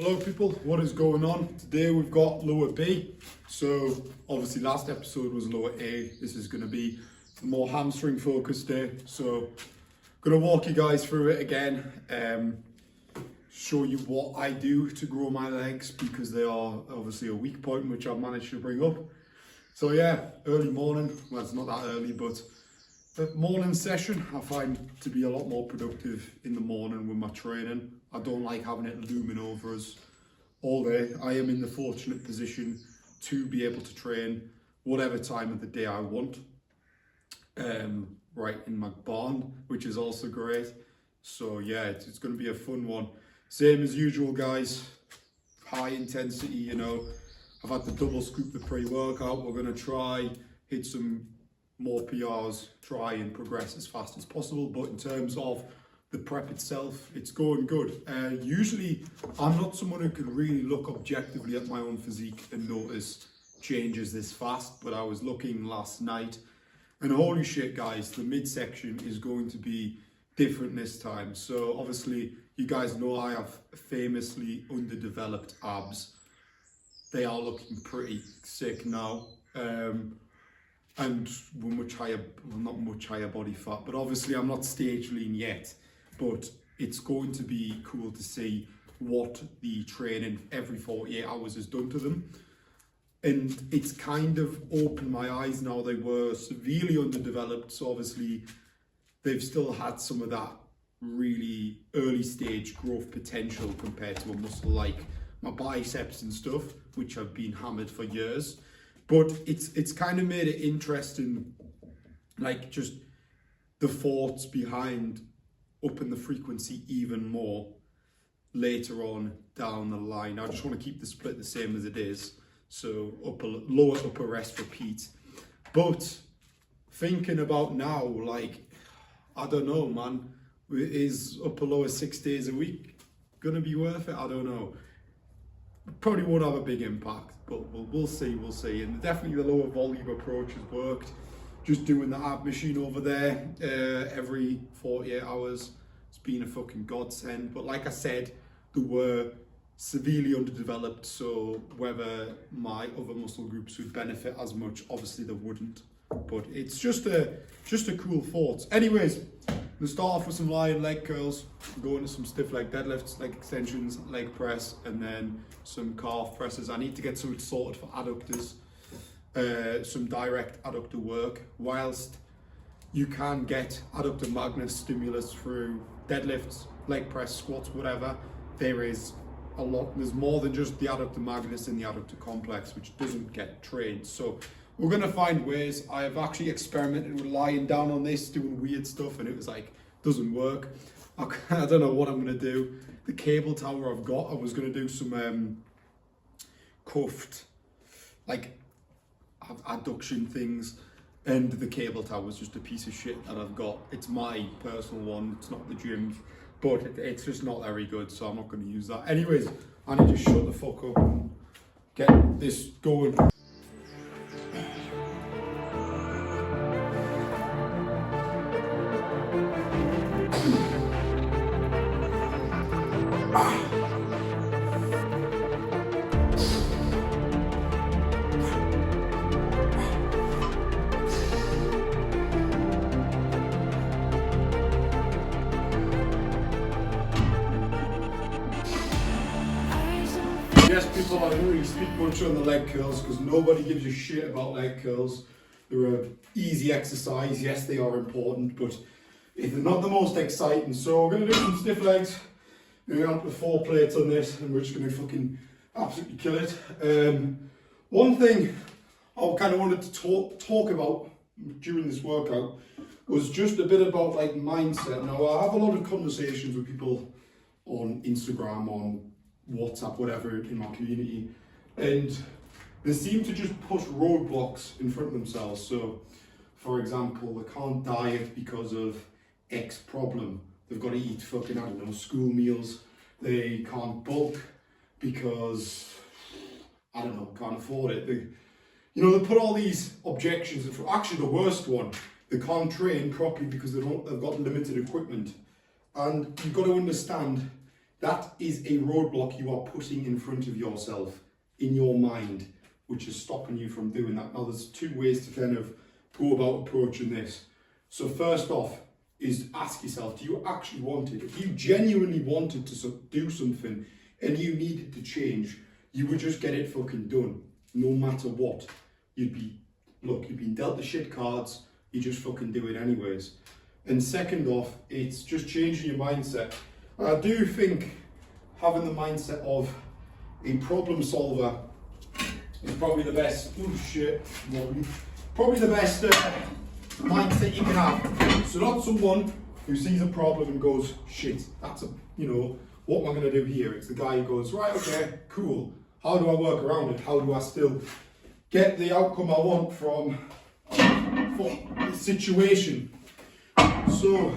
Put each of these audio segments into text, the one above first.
Hello people, what is going on? Today we've got lower B. So obviously last episode was lower A. This is going to be a more hamstring focused day. So going to walk you guys through it again. Show you what I do to grow my legs because they are obviously a weak point which I've managed to bring up. So yeah, early morning, well it's not that early, but the morning session I find to be a lot more productive in the morning with my training. I don't like having it looming over us all day. I am in the fortunate position to be able to train whatever time of the day I want, right in my barn, which is also great. So yeah, it's going to be a fun one. Same as usual, guys. High intensity, you know. I've had to double scoop the pre-workout. We're going to try hit some more PRs, try and progress as fast as possible. But in terms of the prep itself, it's going good. Usually, I'm not someone who can really look objectively at my own physique and notice changes this fast. But I was looking last night, and holy shit, guys, the midsection is going to be different this time. So obviously, you guys know I have famously underdeveloped abs. They are looking pretty sick now. And we're much higher, well, not much higher body fat, but obviously I'm not stage lean yet. But it's going to be cool to see what the training every 48 hours has done to them. And it's kind of opened my eyes now. They were severely underdeveloped, so obviously they've still had some of that really early stage growth potential compared to a muscle like my biceps and stuff, which have been hammered for years. But it's kind of made it interesting, like just the thoughts behind upping the frequency even more later on down the line. I just want to keep the split the same as it is. So lower, upper, rest, repeat. But thinking about now, like, I don't know, man, is upper, lower 6 days a week gonna be worth it? I don't know. Probably won't have a big impact, but we'll see. And definitely the lower volume approach has worked. Just doing the ab machine over there every 48 hours, it's been a fucking godsend. But like I said, they were severely underdeveloped, so whether my other muscle groups would benefit as much, obviously they wouldn't. But it's just a cool thought. Anyways, we'll start off with some lying leg curls, go into some stiff leg deadlifts, leg extensions, leg press, and then some calf presses. I need to get something sorted for adductors, some direct adductor work. Whilst you can get adductor magnus stimulus through deadlifts, leg press, squats, whatever, there's more than just the adductor magnus in the adductor complex, which doesn't get trained. So we're going to find ways. I have actually experimented with lying down on this, doing weird stuff, and it was like, doesn't work. I don't know what I'm going to do. The cable tower I've got, I was going to do some cuffed, like, adduction things, and the cable tower was just a piece of shit that I've got. It's my personal one, it's not the gym's, but it's just not very good, so I'm not going to use that. Anyways, I need to shut the fuck up and get this going. Yes, people, I don't really speak much on the leg curls because nobody gives a shit about leg curls. They're an easy exercise. Yes, they are important, but they're not the most exciting. So we're going to do some stiff legs. We're going to have 4 plates on this, and we're just going to fucking absolutely kill it. One thing I kind of wanted to talk about during this workout was just a bit about like mindset. Now, I have a lot of conversations with people on Instagram, on WhatsApp, whatever, in my community, and they seem to just put roadblocks in front of themselves. So, for example, they can't diet because of X problem. They've got to eat fucking, I don't know, school meals. They can't bulk because, I don't know, can't afford it. They put all these objections. Actually, the worst one, they can't train properly because they've got limited equipment. And you've got to understand, that is a roadblock you are putting in front of yourself in your mind, which is stopping you from doing that. Now, there's two ways to kind of go about approaching this. So first off is ask yourself, do you actually want it? If you genuinely wanted to do something and you needed to change, you would just get it fucking done, no matter what. You've been dealt the shit cards, you just fucking do it anyways. And second off, it's just changing your mindset. I do think having the mindset of a problem solver is probably the best, probably the best mindset you can have. So not someone who sees a problem and goes, shit, that's what am I going to do here? It's the guy who goes, right, okay, cool. How do I work around it? How do I still get the outcome I want from the situation? So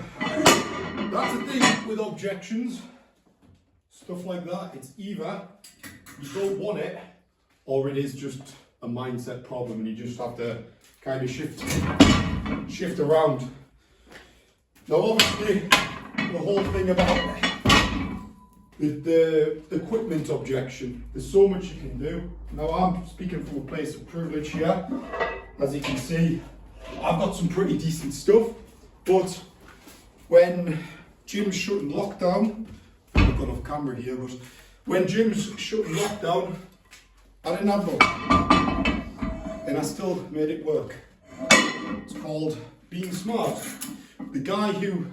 that's the thing with objections, stuff like that. It's either you don't want it, or it is just a mindset problem, and you just have to kind of shift around. Now, obviously, the whole thing about the equipment objection, there's so much you can do. Now, I'm speaking from a place of privilege here. As you can see, I've got some pretty decent stuff, but when gyms shut in lockdown, I've got off camera here, but when gyms shut in lockdown, I didn't have one, and I still made it work. It's called being smart. The guy who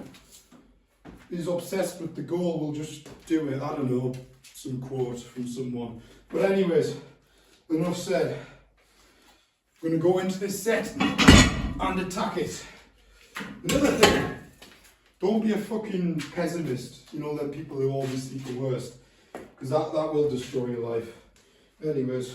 is obsessed with the goal will just do it. I don't know, some quote from someone. But anyways, enough said. I'm going to go into this set and attack it. Another thing, don't be a fucking pessimist. You know, them people who always think the worst, because that will destroy your life. Anyways.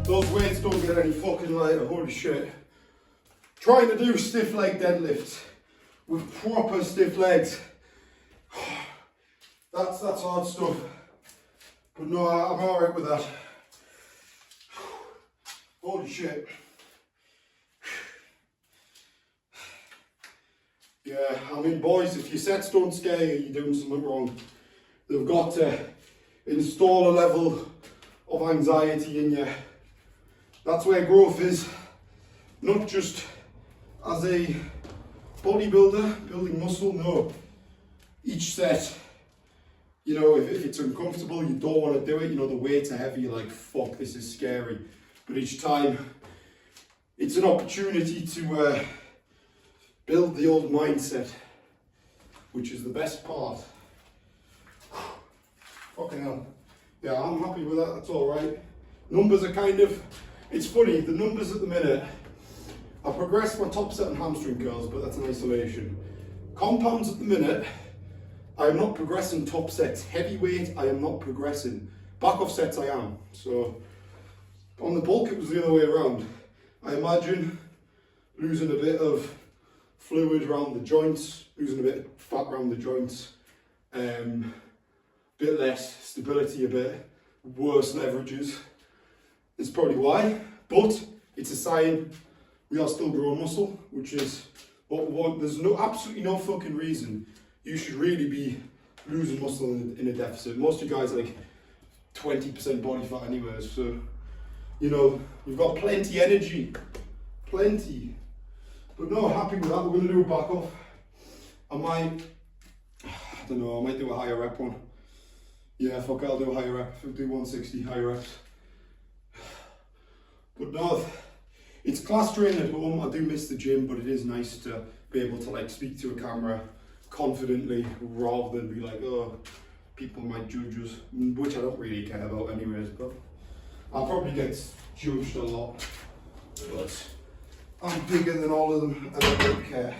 Those weights don't get any fucking lighter, holy shit. Trying to do stiff leg deadlifts with proper stiff legs. That's hard stuff. But no, I'm alright with that. Holy shit. Yeah, I mean, boys, if your sets don't scare you, you're doing something wrong. They've got to install a level of anxiety in you. That's where growth is, not just as a bodybuilder, building muscle, no. Each set, you know, if it's uncomfortable, you don't want to do it, you know, the weights are heavy, you're like, fuck, this is scary. But each time, it's an opportunity to build the old mindset, which is the best part. Fucking hell. Yeah, I'm happy with that, that's alright. Numbers are kind of, it's funny, the numbers at the minute, I progressed my top set and hamstring curls, but that's an isolation. Compounds at the minute, I am not progressing top sets. Heavyweight, I am not progressing. Back off sets, I am. So, on the bulk, it was the other way around. I imagine losing a bit of fluid around the joints, losing a bit of fat around the joints, bit less stability, a bit worse leverages. Is probably why, but it's a sign we are still growing muscle, which is what we want. There's absolutely no fucking reason you should really be losing muscle in a deficit. Most of you guys are like 20% body fat anyways, so you know, you've got plenty energy, plenty. But no, happy with that. We're going to do a back off. I don't know, I might do a higher rep one. Yeah, fuck it, I'll do a higher rep. I'll do 160 higher reps. But no, it's class training at home. I do miss the gym, but it is nice to be able to like speak to a camera confidently rather than be like, oh, people might judge us, which I don't really care about anyways, but I'll probably get judged a lot, but I'm bigger than all of them and I don't care.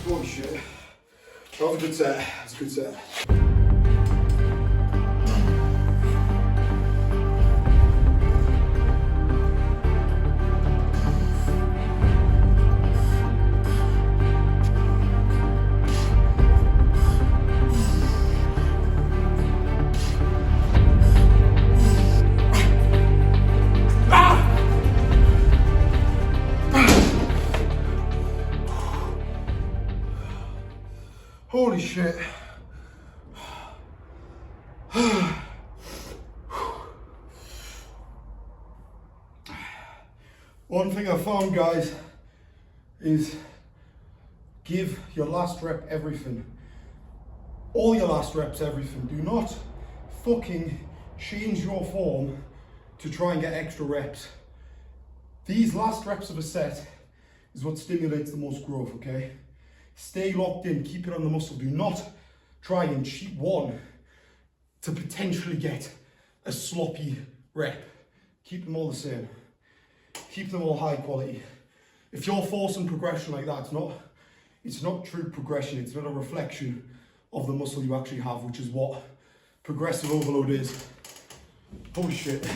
Holy shit. That was a good set. That's a good set. Holy shit. One thing I found, guys, is give your last rep everything. All your last reps everything. Do not fucking change your form to try and get extra reps. These last reps of a set is what stimulates the most growth, okay? Stay locked in, keep it on the muscle. Do not try and cheat one to potentially get a sloppy rep. Keep them all the same. Keep them all high quality. If you're forcing progression like that, it's not true progression. It's not a reflection of the muscle you actually have, which is what progressive overload is. Holy shit.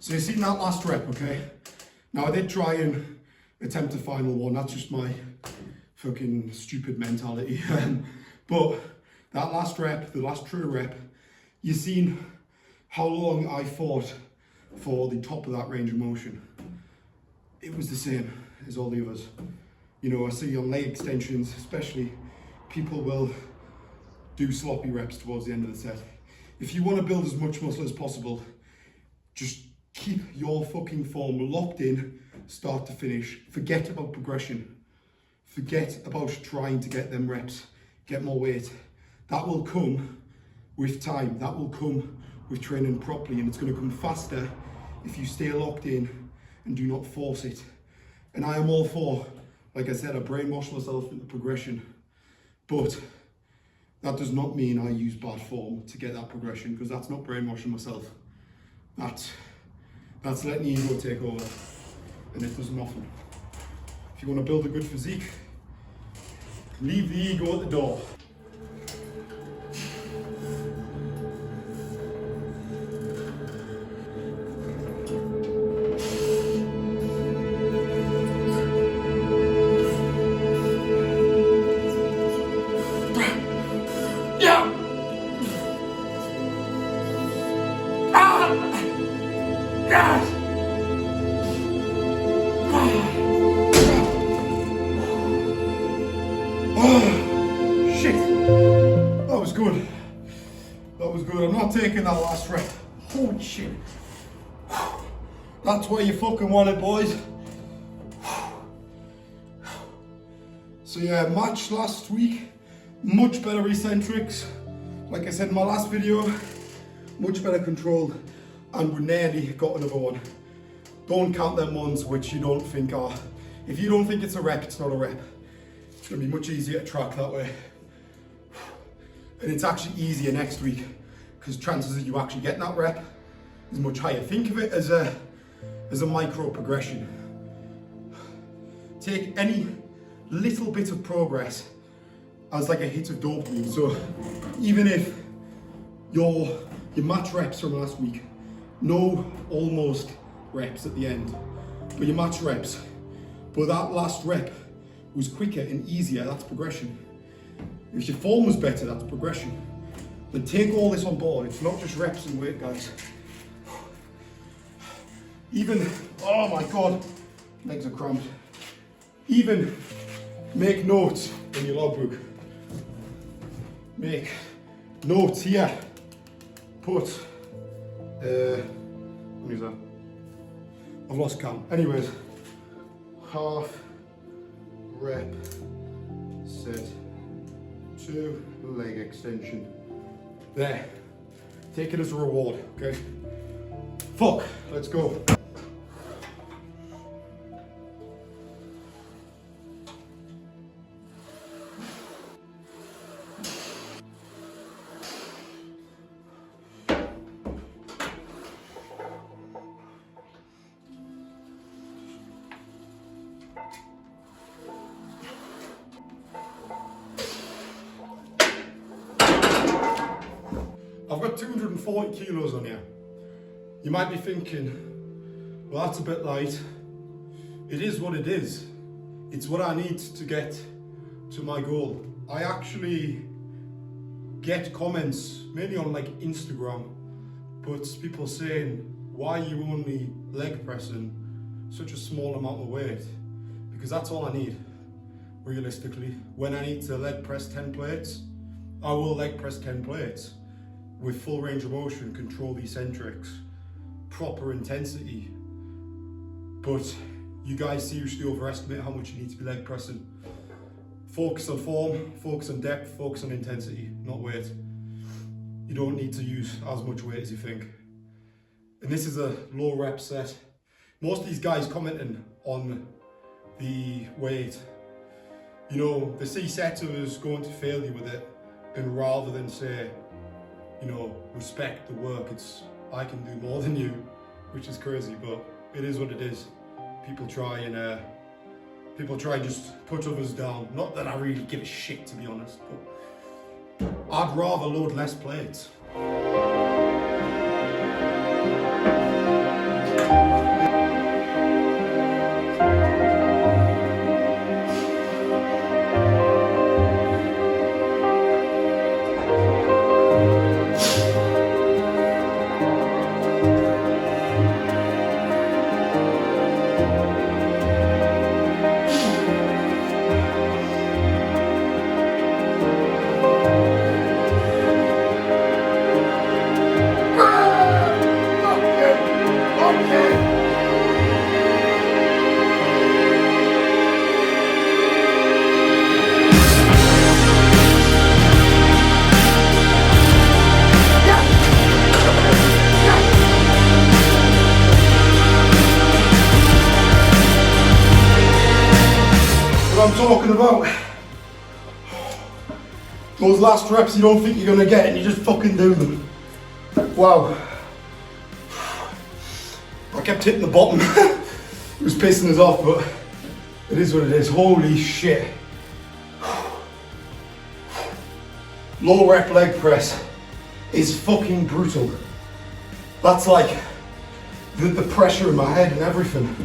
So you've seen that last rep, okay? Now I did try and attempt a final one. That's just my fucking stupid mentality. But that last rep, the last true rep, you've seen how long I fought for the top of that range of motion. It was the same as all the others. You know, I see on leg extensions, especially, people will do sloppy reps towards the end of the set. If you want to build as much muscle as possible, just keep your fucking form locked in, start to finish. Forget about progression. Forget about trying to get them reps, get more weight. That will come with time. That will come with training properly, and it's going to come faster if you stay locked in and do not force it. And I am all for, like I said, I brainwash myself into progression, but that does not mean I use bad form to get that progression, because that's not brainwashing myself. That's letting the ego take over, and it does nothing. If you want to build a good physique, leave the ego at the door. Yeah. Yes. Oh, shit. That was good. That was good. I'm not taking that last rep. Holy shit. That's where you fucking want it, boys. So yeah, match last week. Much better eccentrics. Like I said in my last video, much better control. And we nearly got another one. Don't count them ones which you don't think are. If you don't think it's a rep, it's not a rep. It's going to be much easier to track that way. And it's actually easier next week, because chances of you actually getting that rep is much higher. Think of it as a micro progression. Take any little bit of progress as like a hit of dopamine. So even if your match reps from last week, no almost reps at the end, but your match reps, but that last rep was quicker and easier, that's progression. If your form was better, that's progression. Then take all this on board. It's not just reps and weight, guys. Even, oh my God, legs are cramped. Even make notes in your logbook. Make notes here. Put, what is that? I've lost count. Anyways, half rep set 2 leg extension. There. Take it as a reward, okay? Fuck, let's go. I've got 240 kilos on here. You might be thinking, well, that's a bit light. It is what it is. It's what I need to get to my goal. I actually get comments, mainly on like Instagram, but people saying, why are you only leg pressing such a small amount of weight? Because that's all I need, realistically. When I need to leg press 10 plates, I will leg press 10 plates. With full range of motion, control the eccentrics, proper intensity. But you guys seriously overestimate how much you need to be leg pressing. Focus on form, focus on depth, focus on intensity, not weight. You don't need to use as much weight as you think. And this is a low rep set. Most of these guys commenting on the weight, you know, they see setters going to fail you with it, and rather than say, you know, respect the work, it's, I can do more than you, which is crazy, but it is what it is. People try and just put others down. Not that I really give a shit, to be honest, but I'd rather load less plates. I'm talking about. Those last reps you don't think you're gonna get and you just fucking do them. Wow. I kept hitting the bottom. It was pissing us off, but it is what it is. Holy shit. Low rep leg press is fucking brutal. That's like the pressure in my head and everything.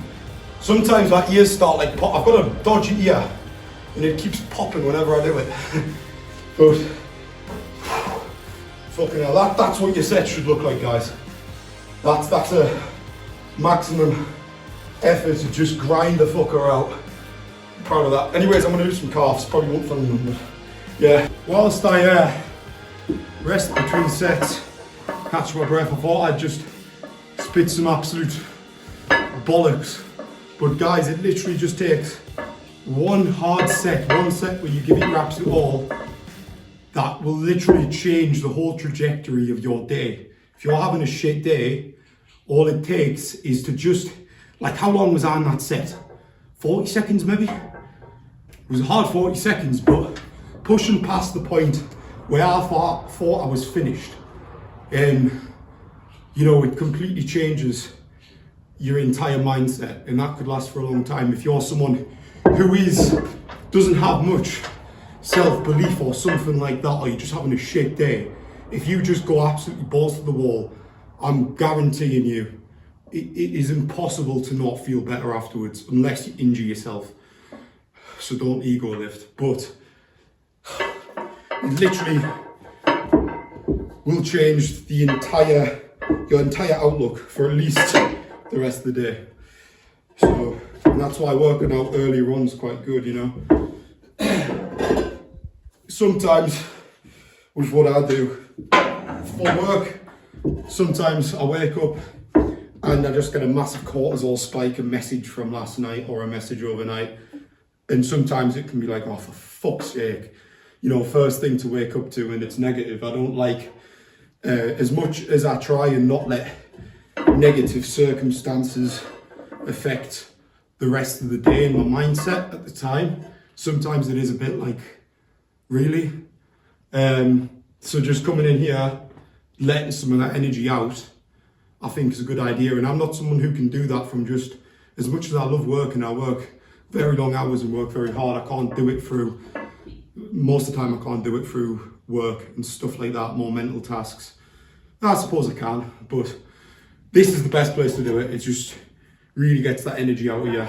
Sometimes my ears start like pop. I've got a dodgy ear and it keeps popping whenever I do it. But fucking hell, that's what your set should look like, guys. That's a maximum effort to just grind the fucker out. I'm proud of that. Anyways, I'm gonna do some calves. Probably won't film them, but yeah. Whilst I rest between sets, catch my breath, I thought I'd just spit some absolute bollocks. But guys, it literally just takes one hard set, one set where you give it your absolute all, that will literally change the whole trajectory of your day. If you're having a shit day, all it takes is to just, like how long was I on that set? 40 seconds maybe? It was a hard 40 seconds, but pushing past the point where I thought I was finished. You know, it completely changes your entire mindset, and that could last for a long time. If you're someone who doesn't have much self-belief or something like that, or you're just having a shit day, if you just go absolutely balls to the wall, I'm guaranteeing you, it is impossible to not feel better afterwards unless you injure yourself. So don't ego lift, but it literally will change your entire outlook for at least the rest of the day. So And that's why working out early run's quite good, you know. Sometimes, with what I do for work, sometimes I wake up and I just get a massive cortisol spike, a message from last night or a message overnight. And sometimes it can be like, oh, for fuck's sake, you know, first thing to wake up to, and it's negative. I don't like, as much as I try and not let negative circumstances affect the rest of the day and my mindset at the time, sometimes it is a bit like, really? So just coming in here, letting some of that energy out, I think is a good idea. And I'm not someone who can do that from just, as much as I love working, I work very long hours and work very hard. I can't do it through, most of the time I can't do it through work and stuff like that, more mental tasks. I suppose I can, but this is the best place to do it. It just really gets that energy out of you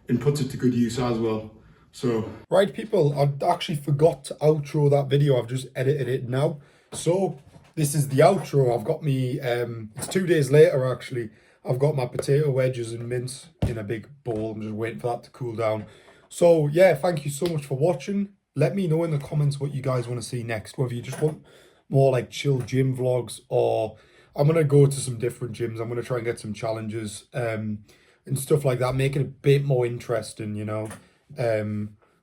and puts it to good use as well. So, right people, I actually forgot to outro that video. I've just edited it now. So this is the outro. I've got me, it's 2 days later actually. I've got my potato wedges and mince in a big bowl. I'm just waiting for that to cool down. So yeah, thank you so much for watching. Let me know in the comments what you guys want to see next. Whether you just want more like chill gym vlogs, or I'm going to go to some different gyms. I'm going to try and get some challenges and stuff like that. Make it a bit more interesting, you know,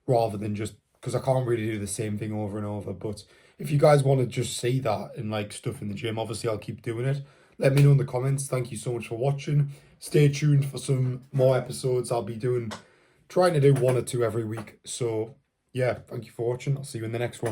rather than just, because I can't really do the same thing over and over. But if you guys want to just see that and like stuff in the gym, obviously I'll keep doing it. Let me know in the comments. Thank you so much for watching. Stay tuned for some more episodes. I'll be trying to do 1 or 2 every week. So yeah, thank you for watching. I'll see you in the next one.